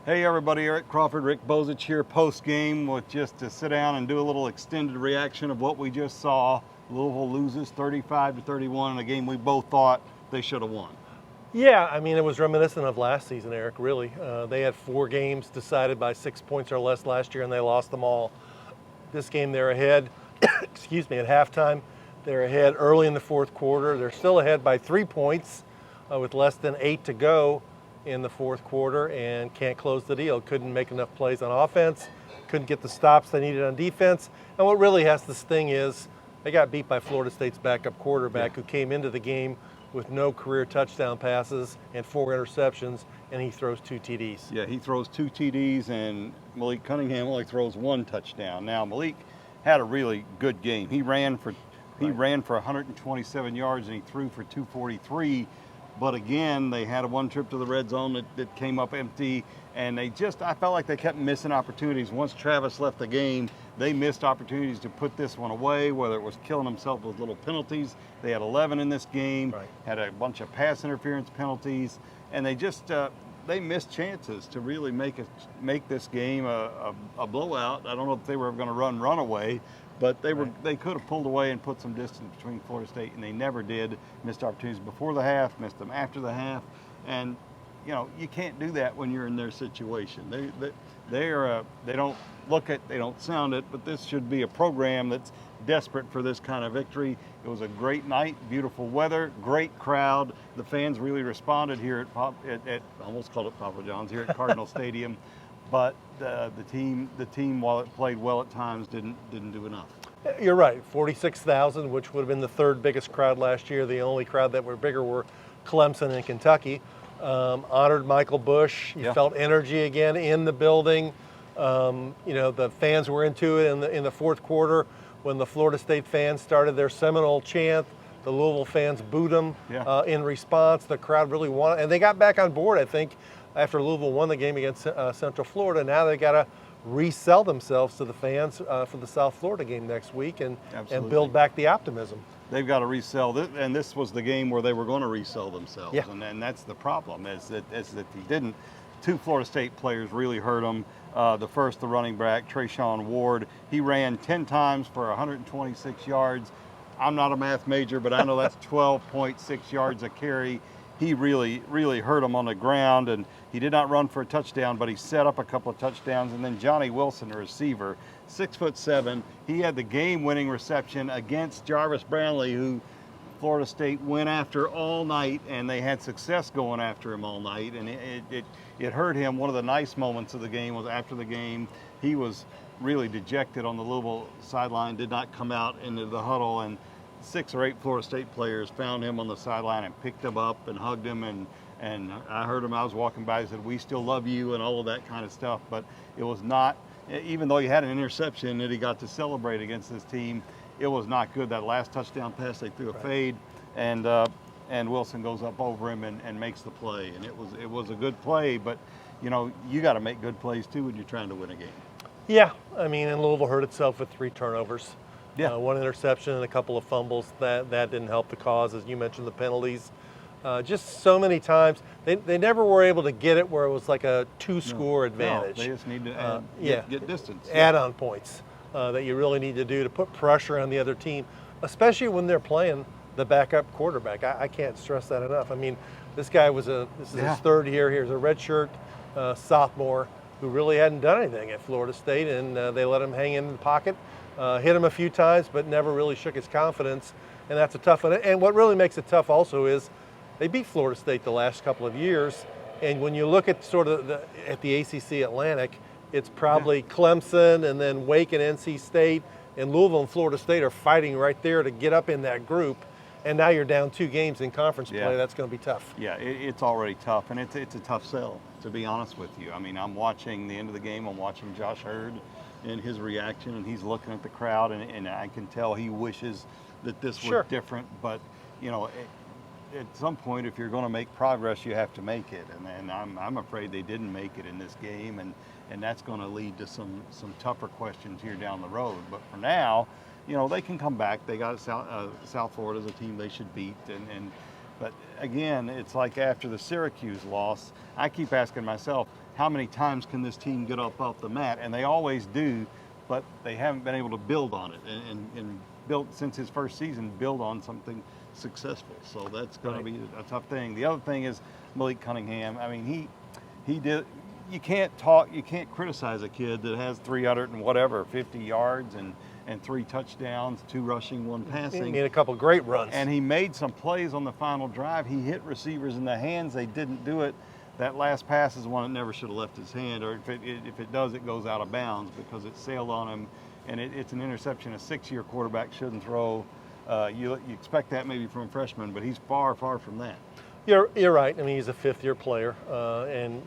Hey everybody, Eric Crawford, Rick Bozich here post-game with just to sit down and do a little extended reaction of what we just saw. Louisville loses 35-31 in a game we both thought they should have won. Yeah, I mean, it was reminiscent of last season, Eric, really. They had 4 games decided by 6 points or less last year, and they lost them all. This game, they're ahead, excuse me, at halftime. They're ahead early in the fourth quarter. They're still ahead by 3 points with less than 8 to go in the fourth quarter and can't close the deal. Couldn't make enough plays on offense, couldn't get the stops they needed on defense. And what really has to sting is they got beat by Florida State's backup quarterback who came into the game with no career touchdown passes and 4 interceptions, and he throws 2 TDs. Yeah, he throws 2 TDs and Malik Cunningham only throws 1 touchdown. Now Malik had a really good game. He ran for 127 yards and he threw for 243. But again, they had one trip to the red zone that came up empty, and I felt like they kept missing opportunities. Once Travis left the game, they missed opportunities to put this one away, whether it was killing themselves with little penalties. They had 11 in this game, had a bunch of pass interference penalties, and they missed chances to really make this game a blowout. I don't know if they were going to run away, but they could have pulled away and put some distance between Florida State, and they never did. Missed opportunities before the half, missed them after the half, and you can't do that when you're in their situation. They don't look it, they don't sound it, but this should be a program that's desperate for this kind of victory. It was a great night, beautiful weather, great crowd. The fans really responded here at almost called it Papa John's here at Cardinal Stadium. But the team, while it played well at times, didn't do enough. You're right, 46,000, which would have been the 3rd biggest crowd last year. The only crowd that were bigger were Clemson and Kentucky. Honored Michael Bush. You felt energy again in the building. The fans were into it in the fourth quarter when the Florida State fans started their Seminole chant. The Louisville fans booed them in response. The crowd really wanted, and they got back on board, I think, after Louisville won the game against Central Florida. Now they got to resell themselves to the fans for the South Florida game next week and build back the optimism. They've got to resell this, and this was the game where they were going to resell themselves. Yeah. And that's the problem, is that they didn't. 2 Florida State players really hurt them. The running back, Trayshawn Ward, he ran 10 times for 126 yards. I'm not a math major, but I know that's 12.6 yards a carry. He really hurt him on the ground, and he did not run for a touchdown, but he set up a couple of touchdowns. And then Johnny Wilson, the receiver, 6'7", he had the game-winning reception against Jarvis Brownlee, who Florida State went after all night, and they had success going after him all night, and it hurt him. One of the nice moments of the game was after the game, he was really dejected on the Louisville sideline, did not come out into the huddle, and 6 or 8 Florida State players found him on the sideline and picked him up and hugged him, and I heard him, I was walking by, he said, "We still love you," and all of that kind of stuff. But it was not, even though he had an interception that he got to celebrate against this team, it was not good. That last touchdown pass, they threw a fade, and Wilson goes up over him and makes the play, and it was a good play. But you got to make good plays too when you're trying to win a game. Yeah, I mean, and Louisville hurt itself with 3 turnovers. Yeah. 1 interception and a couple of fumbles. That didn't help the cause, as you mentioned, the penalties. Just so many times. They never were able to get it where it was like a 2-score advantage. No, they just need to get distance. Add-on points that you really need to do to put pressure on the other team, especially when they're playing the backup quarterback. I can't stress that enough. I mean, this guy this is his 3rd year here. He's a redshirt sophomore who really hadn't done anything at Florida State, and they let him hang in the pocket. Hit him a few times, but never really shook his confidence, and that's a tough one. And what really makes it tough also is they beat Florida State the last couple of years, and when you look at sort of at the ACC Atlantic, it's probably Clemson and then Wake and NC State, and Louisville and Florida State are fighting right there to get up in that group, and now you're down 2 games in conference play. That's going to be tough. Yeah, it's already tough, and it's a tough sell, to be honest with you. I mean, I'm watching the end of the game, I'm watching Josh Hurd and his reaction, and he's looking at the crowd, and I can tell he wishes that this were different. But at some point, if you're going to make progress, you have to make it, and I'm afraid they didn't make it in this game, and that's going to lead to some tougher questions here down the road. But for now, they can come back. They got South Florida as a team they should beat, but again, it's like after the Syracuse loss, I keep asking myself, how many times can this team get up off the mat? And they always do, but they haven't been able to build on it and built since his first season, build on something successful. So that's going to be a tough thing. The other thing is Malik Cunningham. I mean, he did. You can't criticize a kid that has 300 and whatever, 50 yards and 3 touchdowns, 2 rushing, 1 passing. He made a couple great runs. And he made some plays on the final drive. He hit receivers in the hands. They didn't do it. That last pass is one that never should have left his hand, or if it does, it goes out of bounds because it sailed on him, and it's an interception a 6-year quarterback shouldn't throw. You expect that maybe from a freshman, but he's far, far from that. You're right. I mean, he's a 5th-year player, and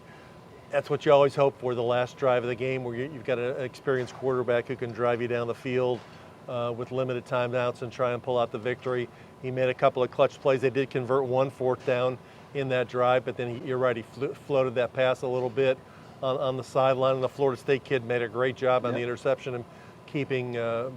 that's what you always hope for, the last drive of the game, where you've got an experienced quarterback who can drive you down the field with limited timeouts and try and pull out the victory. He made a couple of clutch plays. They did convert 1 4th down in that drive, but then you're right, he floated that pass a little bit on the sideline, and the Florida State kid made a great job on the interception and keeping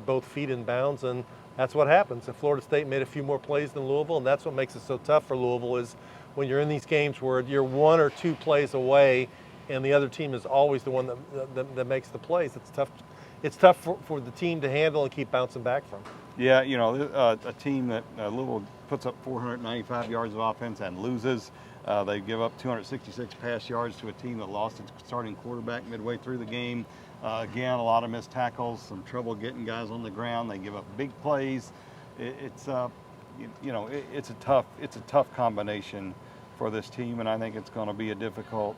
both feet in bounds, and that's what happens. If Florida State made a few more plays than Louisville, and that's what makes it so tough for Louisville, is when you're in these games where you're 1 or 2 plays away and the other team is always the one that makes the plays. It's tough for the team to handle and keep bouncing back from. Yeah, you know, a team that Louisville puts up 495 yards of offense and loses. They give up 266 pass yards to a team that lost its starting quarterback midway through the game. Again, a lot of missed tackles, some trouble getting guys on the ground. They give up big plays. It's a tough combination for this team, and I think it's going to be a difficult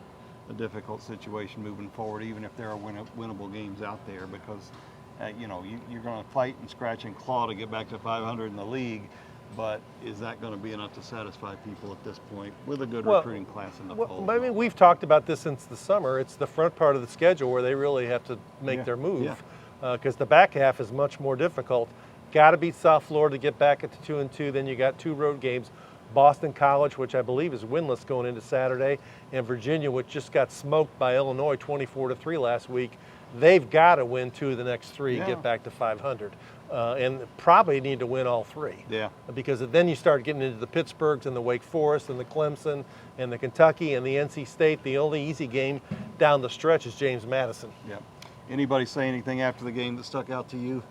situation moving forward, even if there are winnable games out there, because you're going to fight and scratch and claw to get back to 500 in the league, but is that going to be enough to satisfy people at this point with a good recruiting class in the fold? I mean, we've talked about this since the summer. It's the front part of the schedule where they really have to make their move, because the back half is much more difficult. Got to beat South Florida to get back at the 2-2. Then you got 2 road games. Boston College, which I believe is winless going into Saturday, and Virginia, which just got smoked by Illinois 24-3 last week. They've got to win 2 of the next 3 to get back to 500, and probably need to win all 3. Yeah. Because then you start getting into the Pittsburghs and the Wake Forest and the Clemson and the Kentucky and the NC State. The only easy game down the stretch is James Madison. Yeah. Anybody say anything after the game that stuck out to you?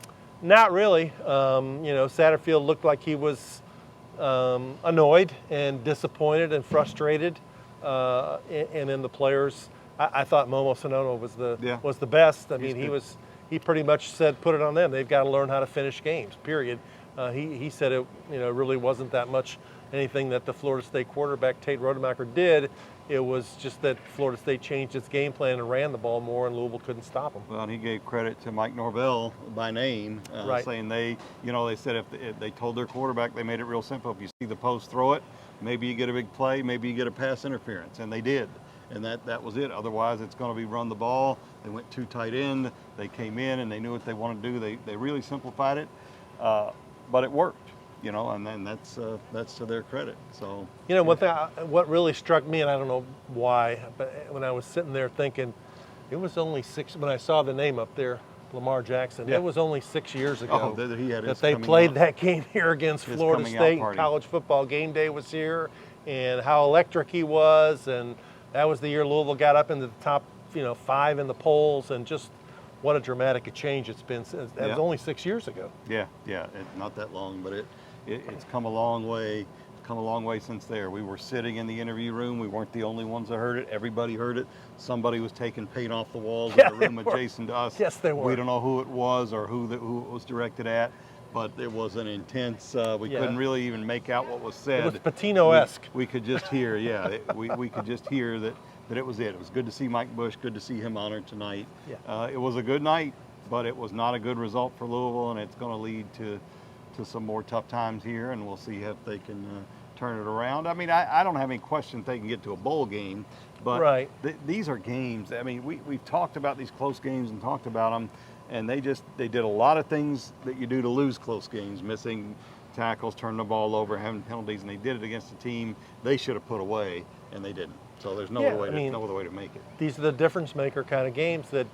Not really. Satterfield looked like he was annoyed and disappointed and frustrated, and then the players. I thought Momo Sonono was the best. I mean, he pretty much said, put it on them. They've got to learn how to finish games. Period. He said it really wasn't that much anything that the Florida State quarterback Tate Rodemacher did. It was just that Florida State changed its game plan and ran the ball more, and Louisville couldn't stop them. Well, and he gave credit to Mike Norvell by name, saying they said if they told their quarterback, they made it real simple. If you see the post, throw it. Maybe you get a big play. Maybe you get a pass interference, and they did. And that was it. Otherwise, it's going to be run the ball. They went 2 tight end. They came in and they knew what they wanted to do. They really simplified it, but it worked. And then that's to their credit. So what really struck me, and I don't know why, but when I was sitting there thinking, it was only 6 when I saw the name up there, Lamar Jackson. It was only 6 years ago that they played that game here against Florida State. College football game day was here, and how electric he was, and that was the year Louisville got up into the top 5 in the polls, and just what a dramatic a change it's been. That was only 6 years ago. Yeah, not that long, but it's come a long way. It's come a long way since there. We were sitting in the interview room. We weren't the only ones that heard it. Everybody heard it. Somebody was taking paint off the walls in the room adjacent to us. Yes, they were. We don't know who it was or who it was directed at, but it was an intense. We couldn't really even make out what was said. It was Patino-esque. We could just hear, we could just hear that it was it. It was good to see Mike Bush. Good to see him honored tonight. Yeah. It was a good night, but it was not a good result for Louisville, and it's going to lead to some more tough times here, and we'll see if they can turn it around. I mean, I don't have any question they can get to a bowl game, but these are games. I mean, we've talked about these close games and talked about them, and they did a lot of things that you do to lose close games, missing tackles, turning the ball over, having penalties, and they did it against a team they should have put away, and they didn't. So there's no other way to make it. These are the difference maker kind of games that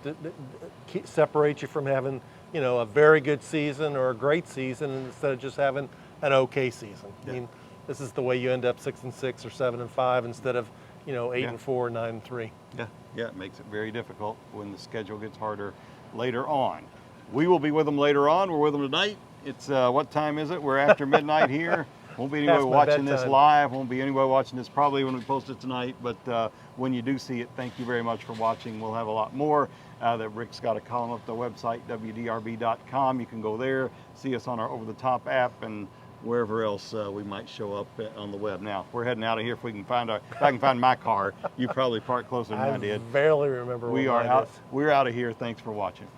separate you from having a very good season or a great season instead of just having an okay season. I mean, this is the way you end up 6-6 or 7-5 instead of 8-4, 9-3. Yeah, it makes it very difficult when the schedule gets harder later on. We will be with them later on. We're with them tonight. It's what time is it? We're after midnight here. Won't be anybody watching this live. Won't be anybody watching this probably when we post it tonight. But when you do see it, thank you very much for watching. We'll have a lot more. That Rick's got a column up the website, wdrb.com. You can go there, see us on our Over the Top app, and wherever else we might show up on the web. Now we're heading out of here. If I can find my car. You probably parked closer than I did. I barely remember. We are out. We're out of here. Thanks for watching.